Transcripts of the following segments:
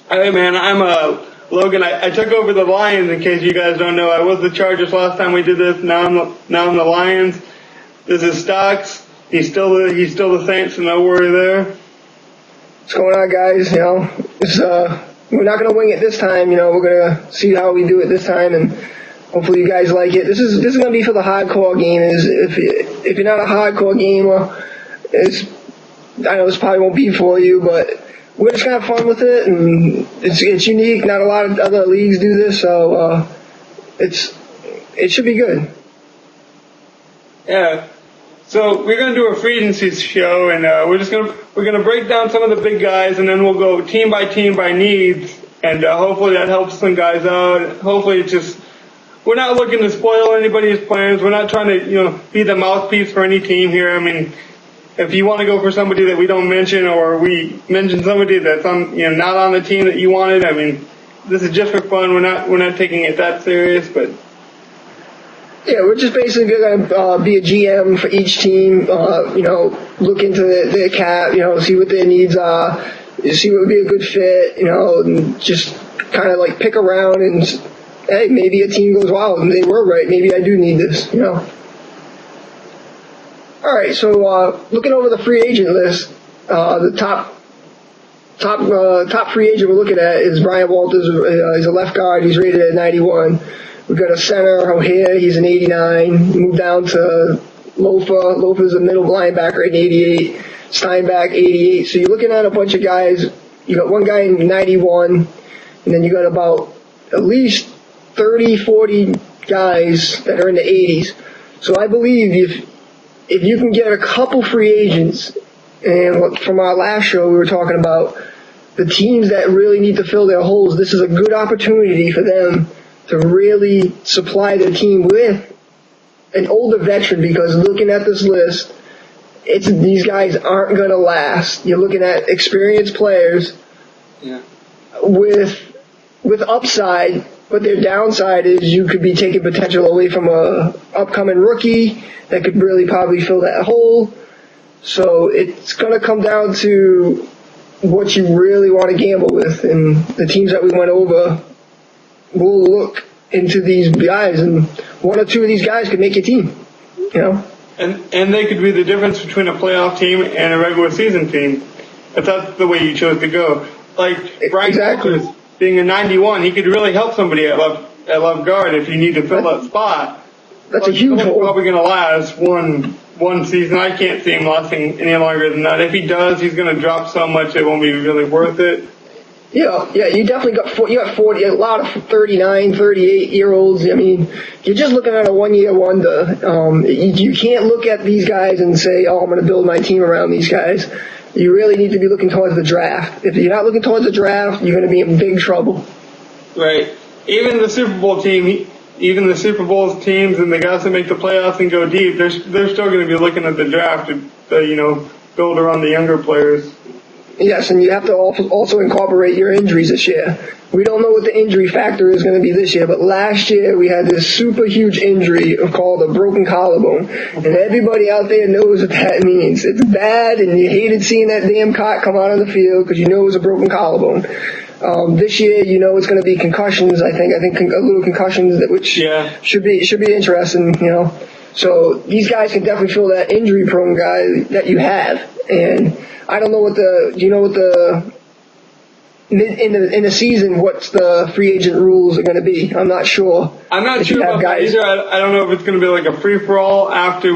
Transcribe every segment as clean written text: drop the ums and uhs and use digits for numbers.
Hey man, I'm Logan. I took over the Lions. In case you guys don't know, I was the Chargers last time we did this. Now I'm the Lions. This is Stocks. He's still the Saints, so no worry there. What's going on, guys? We're not gonna wing it this time. We're gonna see how we do it this time, and hopefully you guys like it. This is gonna be for the hardcore gamers. If you're not a hardcore gamer, I know this probably won't be for you, but we're just gonna have fun with it, and it's unique. Not a lot of other leagues do this, so it should be good. Yeah. So we're gonna do a free agency show, and we're gonna break down some of the big guys, and then we'll go team by needs, and hopefully that helps some guys out. Hopefully we're not looking to spoil anybody's plans. We're not trying to be the mouthpiece for any team here. I mean, if you want to go for somebody that we don't mention, or we mention somebody that's not on the team that you wanted, I mean, this is just for fun. We're not taking it that serious, but. Yeah, we're just basically going to be a GM for each team, look into their cap, see what their needs are, see what would be a good fit, and just kind of like pick around and, hey, maybe a team goes, wow, they were right, maybe I do need this, All right, so looking over the free agent list, the top free agent we're looking at is Brian Walters. He's a left guard. He's rated at 91. We've got a center, O'Hare, he's an 89. Move down to Lofa. Lofa's a middle linebacker at 88. Steinbach, 88. So you're looking at a bunch of guys. You got one guy in 91, and then you got about at least 30, 40 guys that are in the 80s. So I believe if you can get a couple free agents, and from our last show we were talking about the teams that really need to fill their holes, this is a good opportunity for them to really supply their team with an older veteran, because looking at this list, these guys aren't going to last. You're looking at experienced players with upside, but their downside is you could be taking potential away from a upcoming rookie that could really probably fill that hole. So it's going to come down to what you really want to gamble with, and the teams that we went over will look into these guys, and one or two of these guys could make your team, And they could be the difference between a playoff team and a regular season team, if that's the way you chose to go. Like Brian Walters being a 91, he could really help somebody at left guard if you need to fill that spot. That's a huge hole. Probably going to last one season. I can't see him lasting any longer than that. If he does, he's going to drop so much it won't be really worth it. Yeah, you definitely got 40, a lot of 39, 38-year-olds. I mean, you're just looking at a one-year wonder. You can't look at these guys and say, oh, I'm going to build my team around these guys. You really need to be looking towards the draft. If you're not looking towards the draft, you're going to be in big trouble. Right. Even the Super Bowl team, even the Super Bowl teams and the guys that make the playoffs and go deep, they're still going to be looking at the draft to build around the younger players. Yes, and you have to also incorporate your injuries this year. We don't know what the injury factor is going to be this year, but last year we had this super huge injury called a broken collarbone, and everybody out there knows what that means. It's bad, and you hated seeing that damn cot come out on the field because you know it was a broken collarbone. This year, it's going to be concussions. I think a little concussions should be interesting. So these guys can definitely fill that injury-prone guy that you have, and I don't know in the season, what's the free agent rules are going to be. I'm not sure. I'm not sure about that either. I don't know if it's going to be like a free-for-all after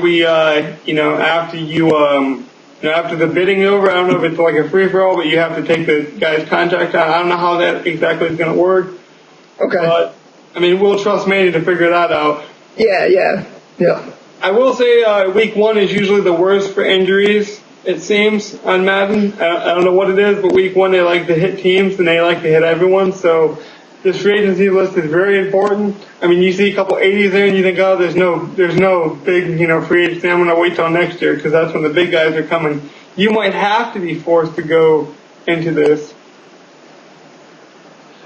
after the bidding over. I don't know if it's like a free-for-all, but you have to take the guy's contract out. I don't know how that exactly is going to work. Okay. But, we'll trust Manny to figure that out. Yeah. I will say week one is usually the worst for injuries, it seems, on Madden. I don't know what it is, but week one they like to hit teams and they like to hit everyone. So this free agency list is very important. You see a couple 80s there and you think, oh, there's no big, free agency. I'm going to wait till next year because that's when the big guys are coming. You might have to be forced to go into this.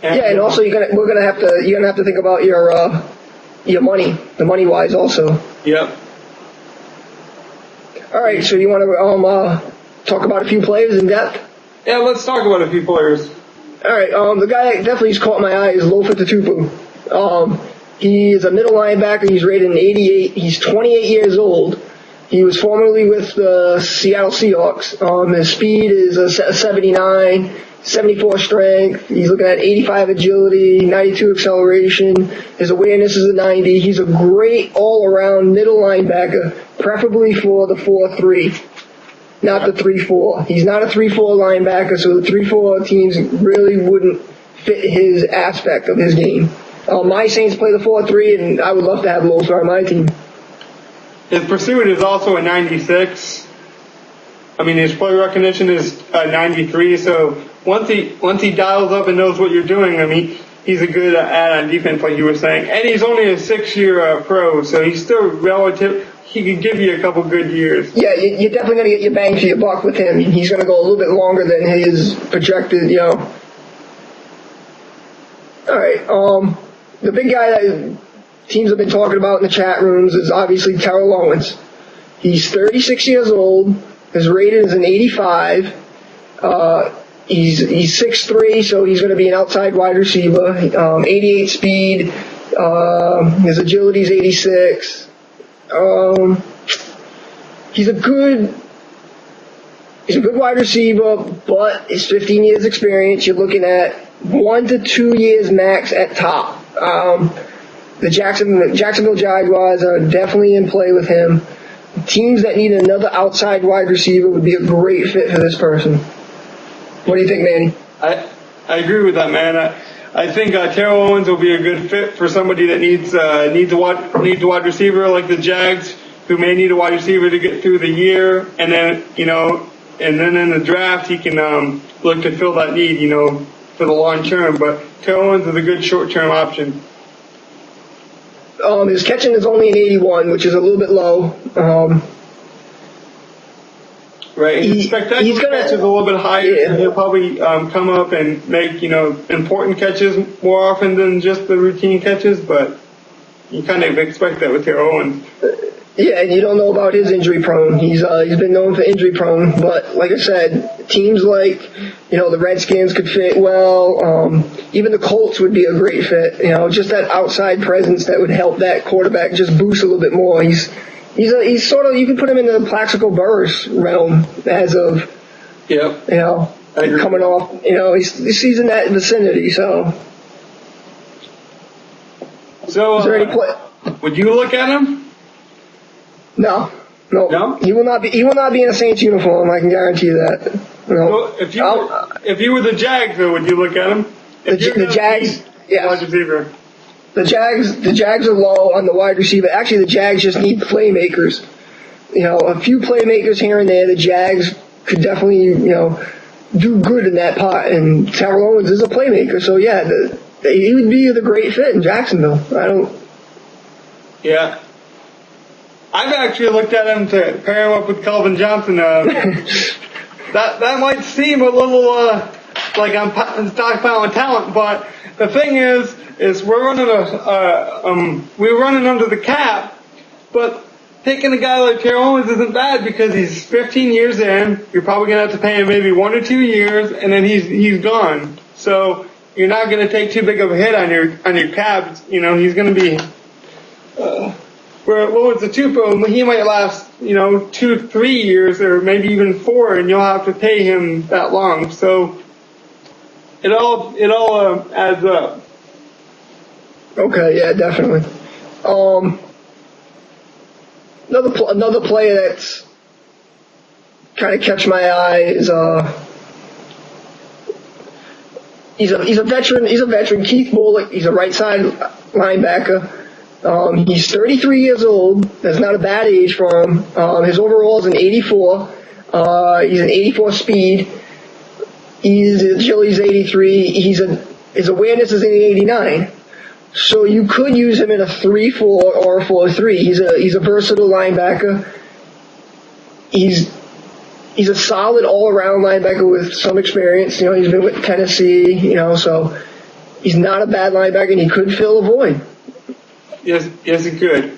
And also you're gonna have to think about your money, the money wise also. Yep. All right, so you want to talk about a few players in depth? Yeah, let's talk about a few players. All All right. The guy that definitely's caught my eye is Lofa Tatupu. He is a middle linebacker. He's rated an 88. He's 28 years old. He was formerly with the Seattle Seahawks. His speed is a 79, 74 strength. He's looking at 85 agility, 92 acceleration. His awareness is a 90. He's a great all-around middle linebacker, preferably for the 4-3, not the 3-4. He's not a 3-4 linebacker, so the 3-4 teams really wouldn't fit his aspect of his game. My Saints play the 4-3, and I would love to have Lofa on my team. His pursuit is also a 96. I mean, his play recognition is a 93. So once he dials up and knows what you're doing, I mean, he's a good add on defense, like you were saying. And he's only a 6-year pro, so he's still relative. He could give you a couple good years. Yeah, you're definitely going to get your bang for your buck with him. He's going to go a little bit longer than his projected, All right. The big guy that teams have been talking about in the chat rooms is obviously Terrell Owens. He's 36 years old. His rating is an 85. He's 6'3", so he's going to be an outside wide receiver. 88 speed. His agility is 86. He's a good wide receiver, but his 15 years experience, you're looking at 1 to 2 years max at top. The Jacksonville Jaguars are definitely in play with him. Teams that need another outside wide receiver would be a great fit for this person. What do you think, Manny? I agree with that, man. I think Terrell Owens will be a good fit for somebody that needs a wide receiver like the Jags, who may need a wide receiver to get through the year, and then in the draft he can look to fill that need, for the long term. But Terrell Owens is a good short term option. His catching is only an 81, which is a little bit low. Right. His spectacular catch is a little bit higher. Yeah. He'll probably come up and make, important catches more often than just the routine catches, but you kind of expect that with Terrell Owens. Yeah, and you don't know about his injury prone. He's been known for injury prone, but like I said, teams like, the Redskins could fit well. Even the Colts would be a great fit. Just that outside presence that would help that quarterback just boost a little bit more. He's sort of, you can put him in the Plaxico Burress realm as of, coming off, he's in that vicinity, so. So, is there any play? Would you look at him? No. He will not be in a Saints uniform. I can guarantee you that. No. So if you were the Jags, though, would you look at him? The Jags, yes. Wide receiver. The Jags are low on the wide receiver. Actually, the Jags just need playmakers. A few playmakers here and there. The Jags could definitely, do good in that pot. And Terrell Owens is a playmaker, so yeah, he would be the great fit in Jacksonville. Yeah. I've actually looked at him to pair him up with Calvin Johnson. That might seem a little like I'm stockpiling talent, but the thing is we're running under the cap, but taking a guy like Terrell Owens isn't bad because he's 15 years in. You're probably gonna have to pay him maybe 1 or 2 years, and then he's gone. So you're not gonna take too big of a hit on your cap. He's gonna be. Where what was the Tupou? He might last, 2-3 years, or maybe even 4, and you'll have to pay him that long. So it all adds up. Okay, yeah, definitely. Another player that's kind of catch my eye is he's a veteran. He's a veteran. Keith Bullock. He's a right side linebacker. He's 33 years old. That's not a bad age for him. His overall is an 84. He's an 84 speed. His agility is 83. His awareness is an 89. So you could use him in a 3-4 or a 4-3. He's a versatile linebacker. He's a solid all-around linebacker with some experience. He's been with Tennessee. So he's not a bad linebacker, and he could fill a void. Yes, he could.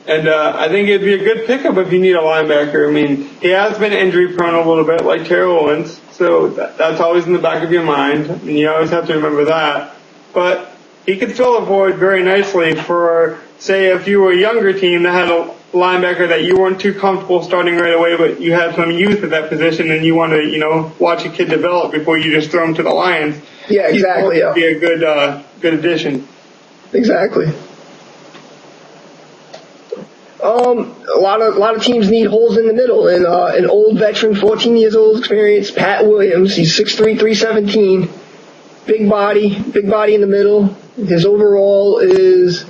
And I think it'd be a good pickup if you need a linebacker. I mean, he has been injury prone a little bit, like Terrell Owens. So that's always in the back of your mind, and you always have to remember that. But he could fill a void very nicely for, say, if you were a younger team that had a linebacker that you weren't too comfortable starting right away, but you had some youth at that position and you want to, watch a kid develop before you just throw him to the Lions. Yeah, exactly. He'd be a good addition. Exactly. A lot of teams need holes in the middle, and an old veteran, 14 years old, experience, Pat Williams. He's 6'3", 317, big body in the middle. His overall is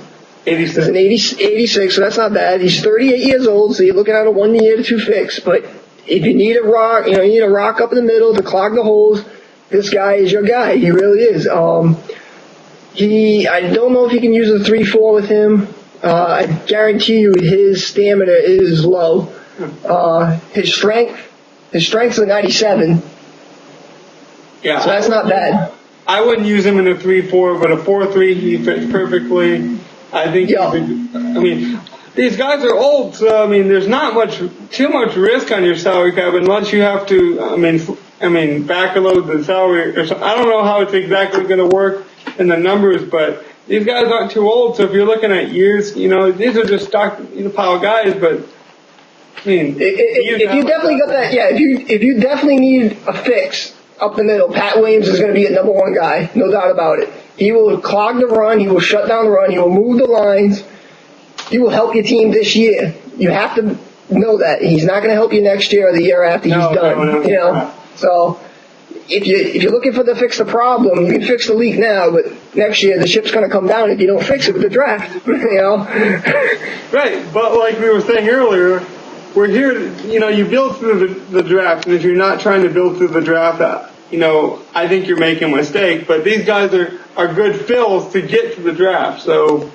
86. an 86, so that's not bad. He's 38 years old, so you're looking at a 1 year to 2 fix. But if you need a rock, you need a rock up in the middle to clog the holes, this guy is your guy. He really is. I don't know if you can use a 3-4 with him. I guarantee you his stamina is low. His strength is a 97. Yeah. So that's not bad. I wouldn't use him in a 3-4, but a 4-3 he fits perfectly. I think. Yeah. These guys are old, so there's not too much risk on your salary cap unless you have to. Backload the salary or something. I don't know how it's exactly going to work in the numbers, but these guys aren't too old. So if you're looking at years, these are just stock pile guys. But if you definitely got that, if you definitely need a fix up the middle, Pat Williams is going to be a number one guy, no doubt about it. He will clog the run. He will shut down the run. He will move the lines. He will help your team this year. You have to know that he's not going to help you next year or the year after he's done. No. So if you're looking for to fix the problem, you can fix the leak now, but next year the ship's going to come down if you don't fix it with the draft. Right, but like we were saying earlier, we're here. You build through the draft, and if you're not trying to build through the draft, I think you're making a mistake. But these guys are good fills to get to the draft. So,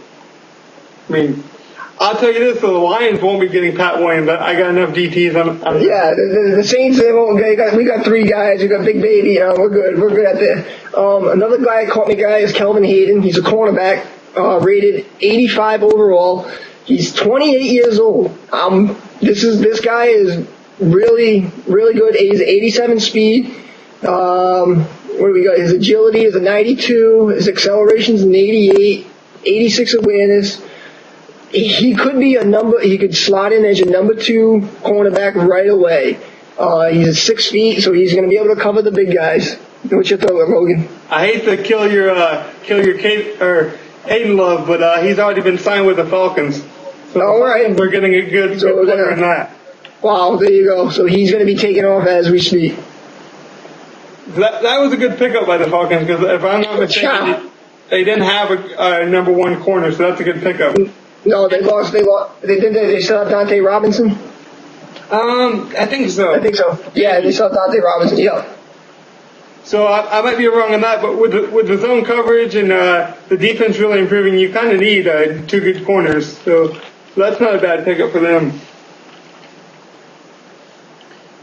I'll tell you this: the Lions won't be getting Pat Williams. I got enough DTs on. Yeah, the Saints, they won't. We got 3 guys. We got Big Baby. We're good. We're good at that. Another guy caught me. Is Kelvin Hayden. He's a cornerback, rated 85 overall. He's 28 years old. This guy is really, really good. He's 87 speed. What do we got? His agility is a 92. His acceleration is an 88. 86 awareness. He could be he could slot in as your number 2 cornerback right away. He's at 6 feet, so he's going to be able to cover the big guys. What's your thought, Logan? I hate to kill your Hayden Love, but he's already been signed with the Falcons. So all right. We're getting a good player in that. Wow, there you go. So he's going to be taking off as we speak. That was a good pickup by the Falcons because if I'm not mistaken, they didn't have a number 1 corner, so that's a good pickup. No, they lost. They still have Dante Robinson? I think so. Yeah, they still have Dante Robinson. Yeah. So I might be wrong on that, but with the zone coverage and the defense really improving, you kind of need 2 good corners. So that's not a bad pickup for them.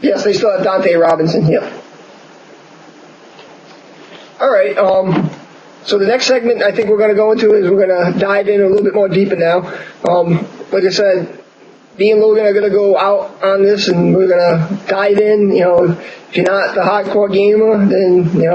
Yes, they still have Dante Robinson. Yep. All right. So the next segment I think we're going to go into is we're going to dive in a little bit more deeper now. Like I said, me and Logan are going to go out on this and we're going to dive in. If you're not the hardcore gamer, then, you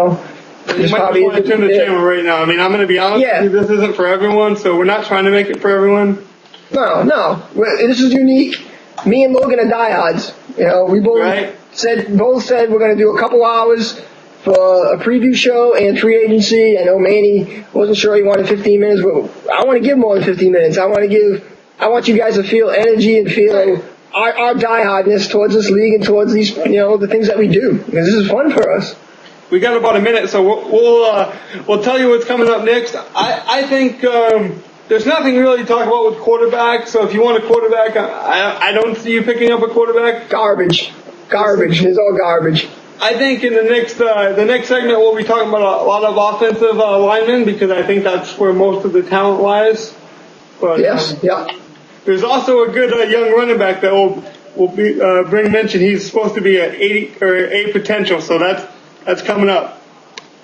might want to turn the channel right now. I'm going to be honest with you, this isn't for everyone, so we're not trying to make it for everyone. No. This is unique. Me and Logan are diehards. We both said we're going to do a couple hours for a preview show and free agency. I know Manny wasn't sure he wanted 15 minutes, but I want to give more than 15 minutes. I want you guys to feel energy and feel our diehardness towards this league and towards these, the things that we do. Because this is fun for us. We got about a minute, so we'll tell you what's coming up next. I think there's nothing really to talk about with quarterback. So if you want a quarterback, I don't see you picking up a quarterback. Garbage. It's all garbage. I think in the next segment we'll be talking about a lot of offensive linemen because I think that's where most of the talent lies. But, yes. Yeah. There's also a good young running back that will bring mention. He's supposed to be at 80 or A potential, so that's coming up.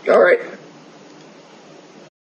All right.